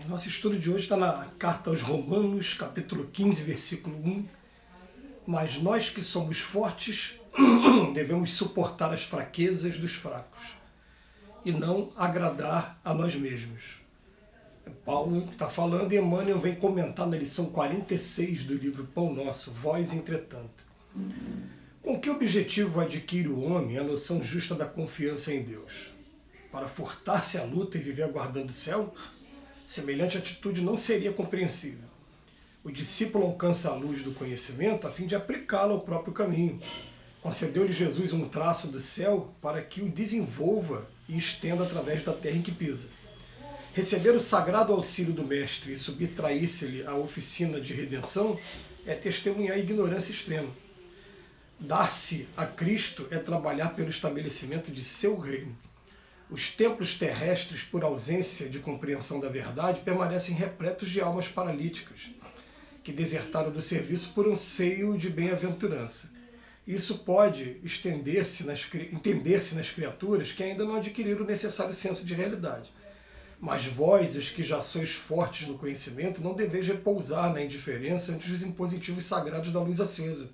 Nosso estudo de hoje está na carta aos Romanos, capítulo 15, versículo 1. Mas nós que somos fortes devemos suportar as fraquezas dos fracos e não agradar a nós mesmos. Paulo está falando e Emmanuel vem comentar na lição 46 do livro Pão Nosso, Vós Entretanto. Com que objetivo adquire o homem a noção justa da confiança em Deus? Para furtar-se à luta e viver aguardando o céu? Semelhante atitude não seria compreensível. O discípulo alcança a luz do conhecimento a fim de aplicá-la ao próprio caminho. Concedeu-lhe Jesus um traço do céu para que o desenvolva e estenda através da terra em que pisa. Receber o sagrado auxílio do Mestre e subtrair-se-lhe a oficina de redenção é testemunhar a ignorância extrema. Dar-se a Cristo é trabalhar pelo estabelecimento de seu reino. Os templos terrestres, por ausência de compreensão da verdade, permanecem repletos de almas paralíticas, que desertaram do serviço por anseio de bem-aventurança. Isso pode entender-se nas criaturas que ainda não adquiriram o necessário senso de realidade. Mas vós, os que já sois fortes no conhecimento, não deveis repousar na indiferença ante os impositivos sagrados da luz acesa,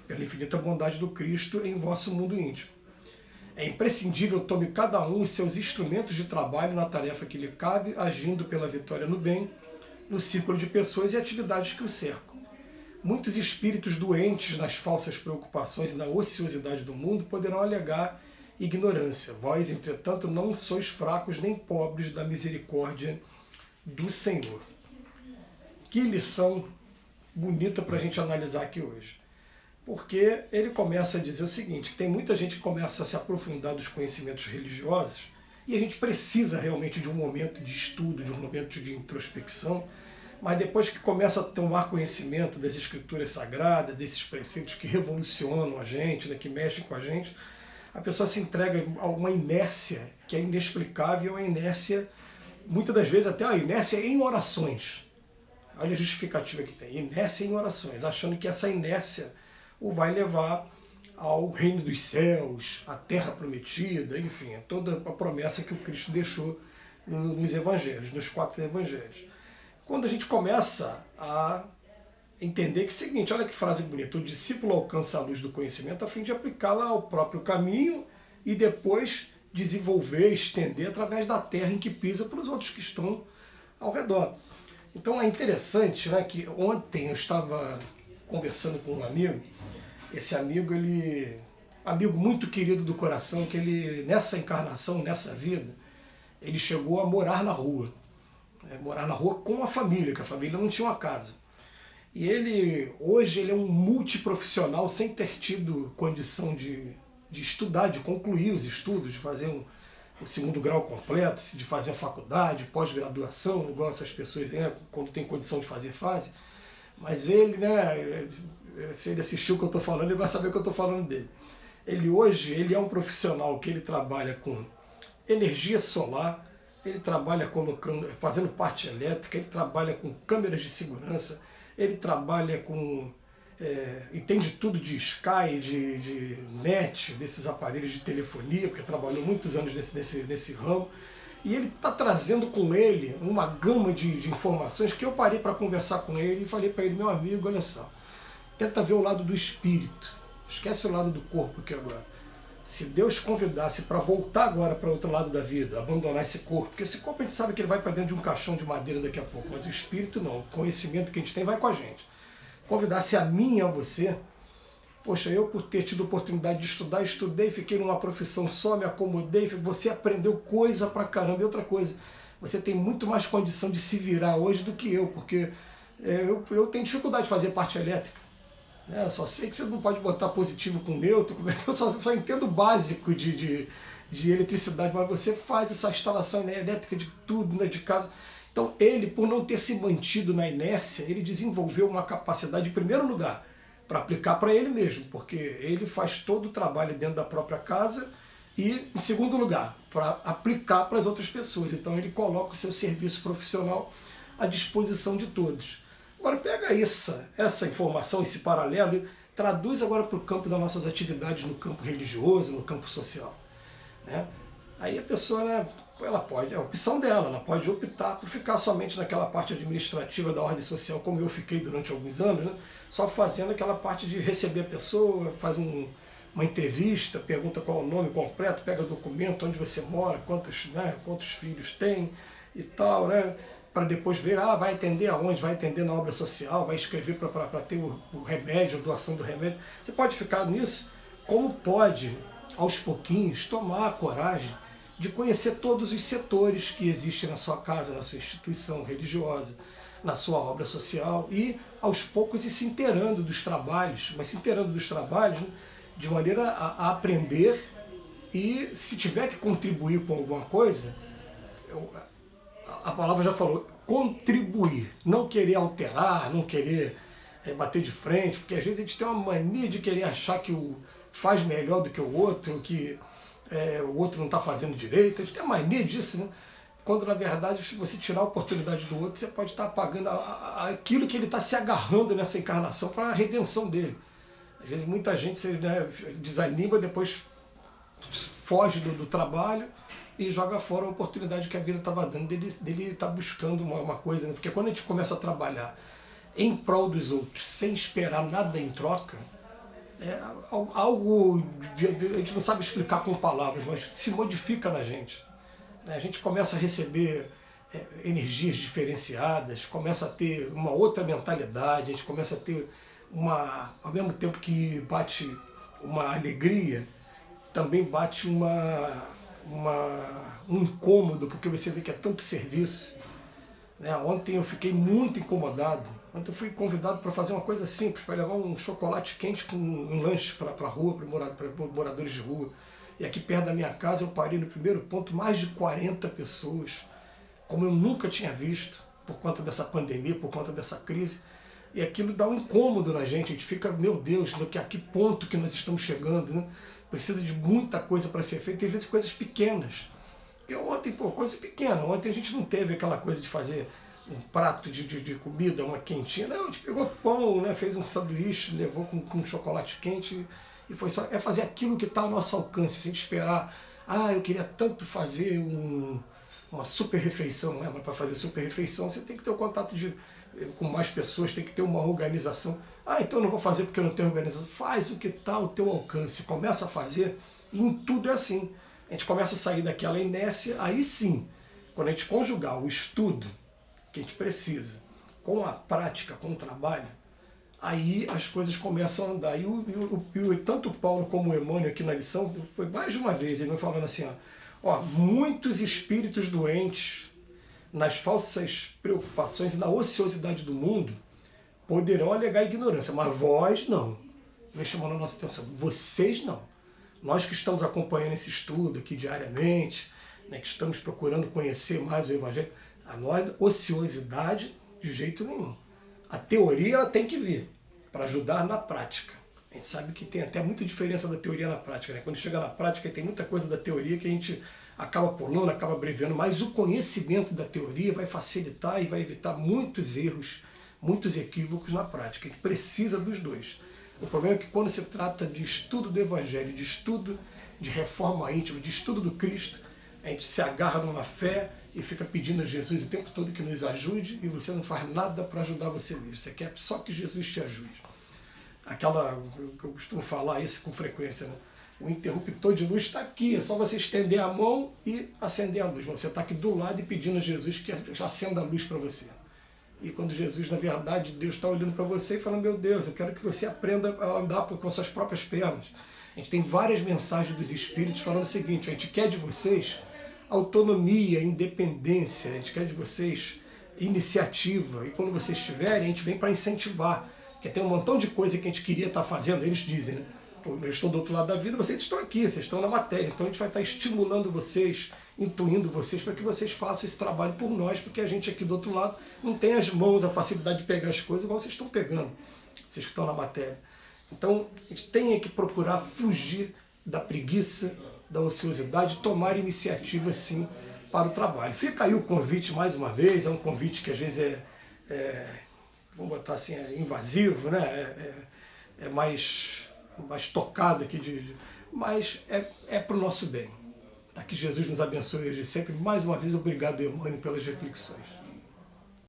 pela infinita bondade do Cristo em vosso mundo íntimo. É imprescindível tome cada um os seus instrumentos de trabalho na tarefa que lhe cabe, agindo pela vitória no bem, no círculo de pessoas e atividades que o cercam. Muitos espíritos doentes nas falsas preocupações e na ociosidade do mundo poderão alegar ignorância. Vós, entretanto, não sois fracos nem pobres da misericórdia do Senhor. Que lição bonita para a gente analisar aqui hoje. Porque ele começa a dizer o seguinte, que tem muita gente que começa a se aprofundar dos conhecimentos religiosos e a gente precisa realmente de um momento de estudo, de um momento de introspecção, mas depois que começa a tomar conhecimento das escrituras sagradas, desses preceitos que revolucionam a gente, né, que mexem com a gente, a pessoa se entrega a uma inércia que é inexplicável, a inércia, muitas das vezes até a inércia em orações. Olha a justificativa que tem, inércia em orações, achando que essa inércia o vai levar ao reino dos céus, à terra prometida, enfim, é toda a promessa que o Cristo deixou nos evangelhos, nos 4 evangelhos. Quando a gente começa a entender que é o seguinte, olha que frase bonita, o discípulo alcança a luz do conhecimento a fim de aplicá-la ao próprio caminho e depois desenvolver, estender através da terra em que pisa para os outros que estão ao redor. Então é interessante, né, que ontem eu estava conversando com um amigo, esse amigo, amigo muito querido do coração, que ele, nessa encarnação, nessa vida, ele chegou a morar na rua. Morar na rua com a família, que a família não tinha uma casa. E hoje ele é um multiprofissional sem ter tido condição de estudar, de concluir os estudos, de fazer o 2º grau completo, de fazer a faculdade, pós-graduação, igual essas pessoas, né, quando tem condição de fazer, fazem. Mas ele, né, se ele assistiu o que eu estou falando, ele vai saber o que eu estou falando dele. Hoje ele é um profissional que ele trabalha com energia solar, ele trabalha fazendo parte elétrica, ele trabalha com câmeras de segurança, ele trabalha com... entende tudo de Sky, de net, desses aparelhos de telefonia, porque trabalhou muitos anos nesse ramo. E ele está trazendo com ele uma gama de informações que eu parei para conversar com ele e falei para ele, meu amigo, olha só, tenta ver o lado do espírito, esquece o lado do corpo aqui agora. Se Deus convidasse para voltar agora para outro lado da vida, abandonar esse corpo, porque esse corpo a gente sabe que ele vai para dentro de um caixão de madeira daqui a pouco, mas o espírito não, o conhecimento que a gente tem vai com a gente. Convidasse a mim e a você, poxa, eu por ter tido oportunidade de estudar, estudei, fiquei numa profissão só, me acomodei, você aprendeu coisa pra caramba. E outra coisa, você tem muito mais condição de se virar hoje do que eu, porque eu tenho dificuldade de fazer parte elétrica. Eu só sei que você não pode botar positivo com neutro, eu só entendo o básico de eletricidade, mas você faz essa instalação elétrica de tudo, né, de casa. Então ele, por não ter se mantido na inércia, ele desenvolveu uma capacidade, em primeiro lugar, para aplicar para ele mesmo, porque ele faz todo o trabalho dentro da própria casa e, em segundo lugar, para aplicar para as outras pessoas. Então ele coloca o seu serviço profissional à disposição de todos. Agora pega essa informação, esse paralelo, e traduz agora para o campo das nossas atividades no campo religioso, no campo social. Né? Aí a pessoa, né, ela pode, é a opção dela, ela pode optar por ficar somente naquela parte administrativa da ordem social, como eu fiquei durante alguns anos, né? Só fazendo aquela parte de receber a pessoa, faz uma entrevista, pergunta qual é o nome completo, pega documento, onde você mora, quantos filhos tem e tal, né? Para depois ver, vai atender aonde, vai atender na obra social, vai escrever para ter o remédio, a doação do remédio. Você pode ficar nisso, como pode, aos pouquinhos, tomar a coragem de conhecer todos os setores que existem na sua casa, na sua instituição religiosa, na sua obra social e, aos poucos, ir se inteirando dos trabalhos, mas se inteirando dos trabalhos, né, de maneira a aprender e, se tiver que contribuir com alguma coisa, a palavra já falou, contribuir, não querer alterar, não querer bater de frente, porque às vezes a gente tem uma mania de querer achar que faz melhor do que o outro, que o outro não está fazendo direito, a gente tem uma mania disso, né? Quando na verdade, se você tirar a oportunidade do outro, você pode estar apagando aquilo que ele está se agarrando nessa encarnação para a redenção dele. Às vezes muita gente desanima, depois foge do trabalho e joga fora a oportunidade que a vida estava dando dele estar buscando uma coisa, né? Porque quando a gente começa a trabalhar em prol dos outros, sem esperar nada em troca, algo a gente não sabe explicar com palavras, mas se modifica na gente. A gente começa a receber energias diferenciadas, começa a ter uma outra mentalidade, a gente começa a ter ao mesmo tempo que bate uma alegria, também bate um incômodo, porque você vê que é tanto serviço. Ontem eu fiquei muito incomodado. Ontem eu fui convidado para fazer uma coisa simples, para levar um chocolate quente com um lanche para a rua, para moradores de rua. E aqui perto da minha casa eu parei no primeiro ponto, mais de 40 pessoas, como eu nunca tinha visto, por conta dessa pandemia, por conta dessa crise. E aquilo dá um incômodo na gente, a gente fica, meu Deus, a que ponto que nós estamos chegando, né? Precisa de muita coisa para ser feita, e às vezes coisas pequenas. Ontem, coisa pequena. Ontem a gente não teve aquela coisa de fazer um prato de comida, uma quentinha. Não, a gente pegou pão, né, fez um sanduíche, levou com chocolate quente e foi só. É fazer aquilo que está ao nosso alcance, sem esperar. Eu queria tanto fazer uma super refeição, né? Mas para fazer super refeição você tem que ter o contato com mais pessoas, tem que ter uma organização. Então eu não vou fazer porque eu não tenho organização. Faz o que está ao teu alcance, começa a fazer, e em tudo é assim. A gente começa a sair daquela inércia, aí sim, quando a gente conjugar o estudo que a gente precisa com a prática, com o trabalho, aí as coisas começam a andar. E tanto o Paulo como o Emmanuel aqui na lição, foi mais de uma vez, ele vai falando assim, muitos espíritos doentes nas falsas preocupações e na ociosidade do mundo poderão alegar ignorância, mas vós não. Vem chamando a nossa atenção, vocês não. Nós que estamos acompanhando esse estudo aqui diariamente, né, que estamos procurando conhecer mais o Evangelho, a nós, ociosidade de jeito nenhum. A teoria ela tem que vir para ajudar na prática. A gente sabe que tem até muita diferença da teoria na prática, né? Quando chega na prática tem muita coisa da teoria que a gente acaba pulando, acaba abreviando, mas o conhecimento da teoria vai facilitar e vai evitar muitos erros, muitos equívocos na prática. A gente precisa dos dois. O problema é que quando se trata de estudo do Evangelho, de estudo de reforma íntima, de estudo do Cristo, a gente se agarra numa fé e fica pedindo a Jesus o tempo todo que nos ajude e você não faz nada para ajudar você mesmo. Você quer só que Jesus te ajude. Eu costumo falar isso com frequência, né? O interruptor de luz está aqui, é só você estender a mão e acender a luz. Você está aqui do lado e pedindo a Jesus que acenda a luz para você. E quando Jesus, na verdade, Deus está olhando para você e falando, meu Deus, eu quero que você aprenda a andar com suas próprias pernas. A gente tem várias mensagens dos Espíritos falando o seguinte, a gente quer de vocês autonomia, independência, a gente quer de vocês iniciativa, e quando vocês tiverem, a gente vem para incentivar, porque tem um montão de coisa que a gente queria estar fazendo, eles dizem, né? Eu estou do outro lado da vida, vocês estão aqui, vocês estão na matéria, então a gente vai estar estimulando vocês, intuindo vocês para que vocês façam esse trabalho por nós, porque a gente aqui do outro lado não tem as mãos, a facilidade de pegar as coisas igual vocês estão pegando, vocês que estão na matéria. Então a gente tem que procurar fugir da preguiça, da ociosidade, tomar iniciativa sim para o trabalho. Fica aí o convite mais uma vez, é um convite que às vezes vamos botar assim, invasivo, né? É mais tocado aqui, mas é para o nosso bem. Que Jesus nos abençoe hoje e sempre. Mais uma vez, obrigado, Eumânio, pelas reflexões.